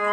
जय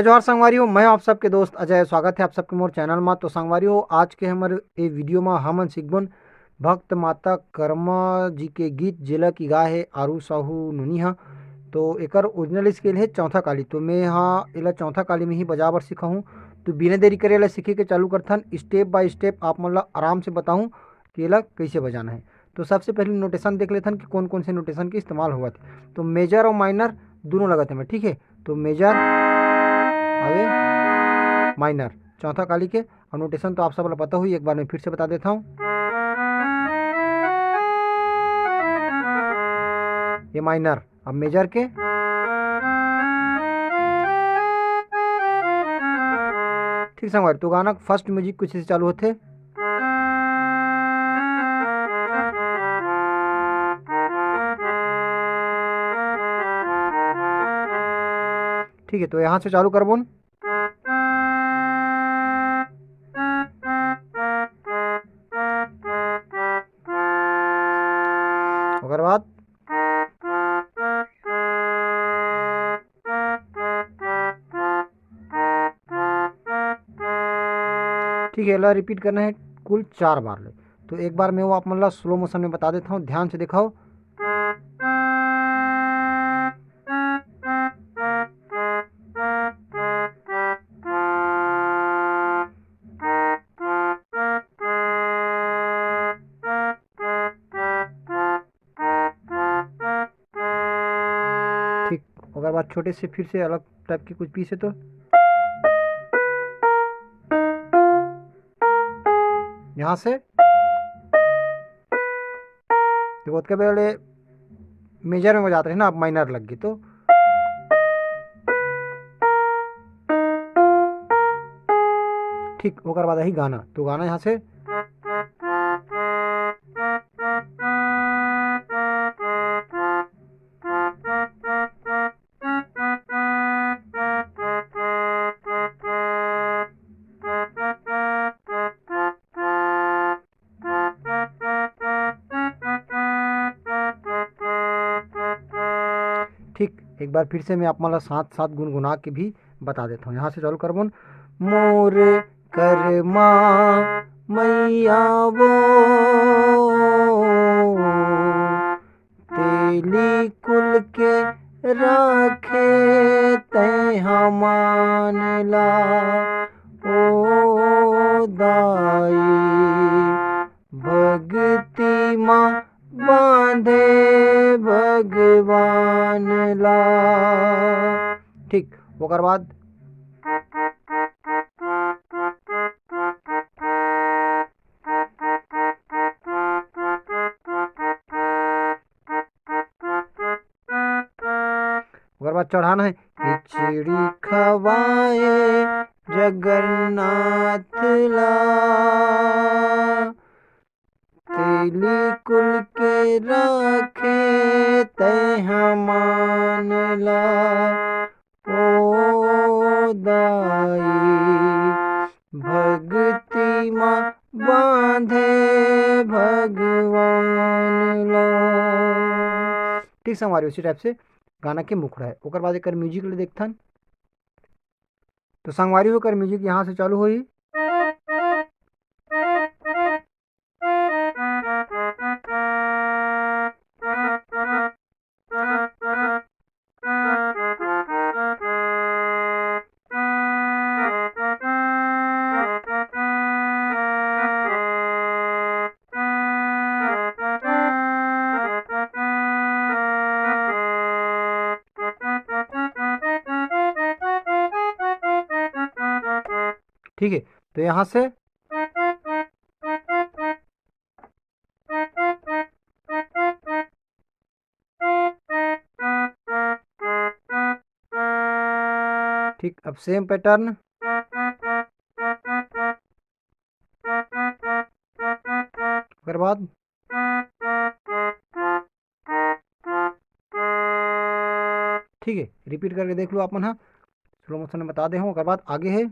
जवाहर संगवारियों, मैं आप सबके दोस्त अजय। स्वागत है आप सबके मोर चैनल में। तो संगवारियों, आज के हमारे ये वीडियो में हमन सीखबन भक्त माता कर्मा जी के गीत जेला की गाय है आरू साहू नुनी हा। तो एकर ओरिजिनल स्केल है चौथा काली। तो मैं यहाँ एला चौथा काली में ही बजा बर सीखा हूँ। तो बिना देरी करे ला सीखे के चालू करथन। स्टेप बाय स्टेप आप मन ला आराम से बताऊँ कि एला कैसे बजाना है। तो सबसे पहले नोटेशन देख लेथन कि कौन कौन से नोटेशन के इस्तेमाल हुआ थे। तो मेजर और माइनर दोनों लगते हैं, ठीक है। तो मेजर अवे माइनर चौथा काली के। और नोटेशन तो आप सब पता हुई, एक बार मैं फिर से बता देता हूँ। ये माइनर। अब मेजर के ठीक संगवार। तो गाना फर्स्ट म्यूजिक कुछ से चालू होते। ठीक है, तो यहाँ से चालू करबोन। ओकर बाद ठीक है, ला रिपीट करना है कुल 4 बार ले। तो एक बार मैं वो आप मतलब स्लो मोशन में बता देता हूँ, ध्यान से दिखाओ। ठीक, ओकर बाद छोटे से फिर से अलग टाइप की कुछ पीस है। तो यहाँ से देखो उसके पहले मेजर में बजाते हैं ना, अब माइनर लग गई। तो ठीक, ओकर बाद ही गाना। तो गाना यहाँ से ठीक, एक बार फिर से मैं आप मतलब साथ साथ गुनगुना के भी बता देता हूँ। यहाँ से चालू करबोन। मोर कर्मा मैया वो तेली कुल के राखे तय मान ला ओ दाई भक्ति माँ बांधे भगवान ला। ठीक, ओकर बाद चढ़ाना है। खिचड़ी खवाए जगन्नाथ ला तेली कुल के राखे तय मान ला ओ दाई भक्ति माँ बांधे भगवान ला। ठीक संगवारी, उसी टाइप से गाना के मुखड़ा है। ओकर बाद एक म्यूजिक ले देखथन। तो संगवारी होकर म्यूजिक यहाँ से चालू हुई। ठीक है, तो यहाँ से ठीक, अब सेम पैटर्न उसके बाद ठीक है, रिपीट करके देख लो अपन। हाँ, स्लो मोशन में बता दे हूँ। उसके बाद आगे है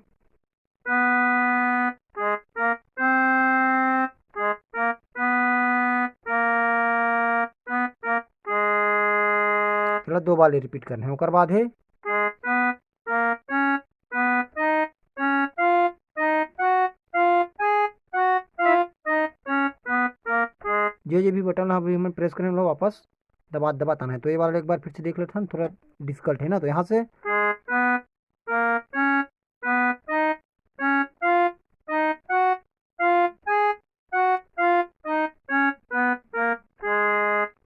चलो, 2 बार रिपीट करने हैं। उसके बाद है जो भी बटन अभी हमें प्रेस करने लो वापस दबा दबाताना है। तो ये वाला एक बार फिर से देख लेते हैं, थोड़ा डिफिकल्ट है ना। तो यहाँ से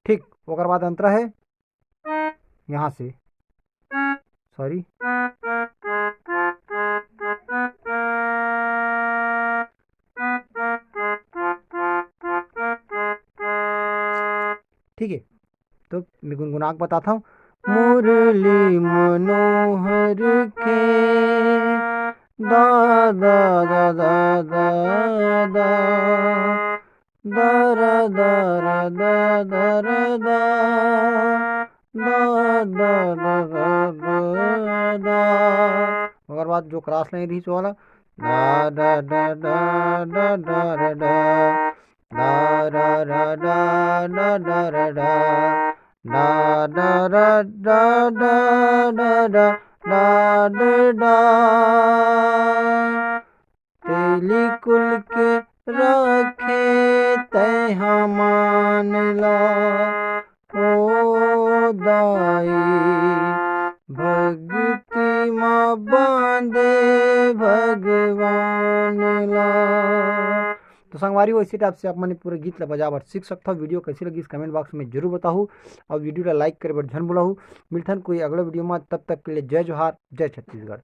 ठीक, उसके बाद अंतरा है यहाँ से, सॉरी ठीक है। तो मैं गुनगुना के बताता हूँ। मुरली मनोहर के दा दा दा दा दा दा दर दर द दर दा दा दा दा दा दा। मगर बाद जो क्रॉस लाइन रही सो वाला दा दा दा दा दा दा दा दा रा रा दा दा दा रा दा दा दा रा दा दा दा दा दा दा दा। तेली कुल के रखे तैहा मान ला ओ दाई भक्ति माँ बांधे भगवान ला। तो संगवारी इसी टाइप से आप मैंने पूरे गीत ला बजा बर सीख सकता हूँ। वीडियो कैसी लगी इस कमेंट बॉक्स में जरूर बताऊँ और वीडियो ला लाइक करे बर झन बोलाऊँ। मिलथन कोई अगला वीडियो में, तब तक के लिए जय जोहार, जय छत्तीसगढ़।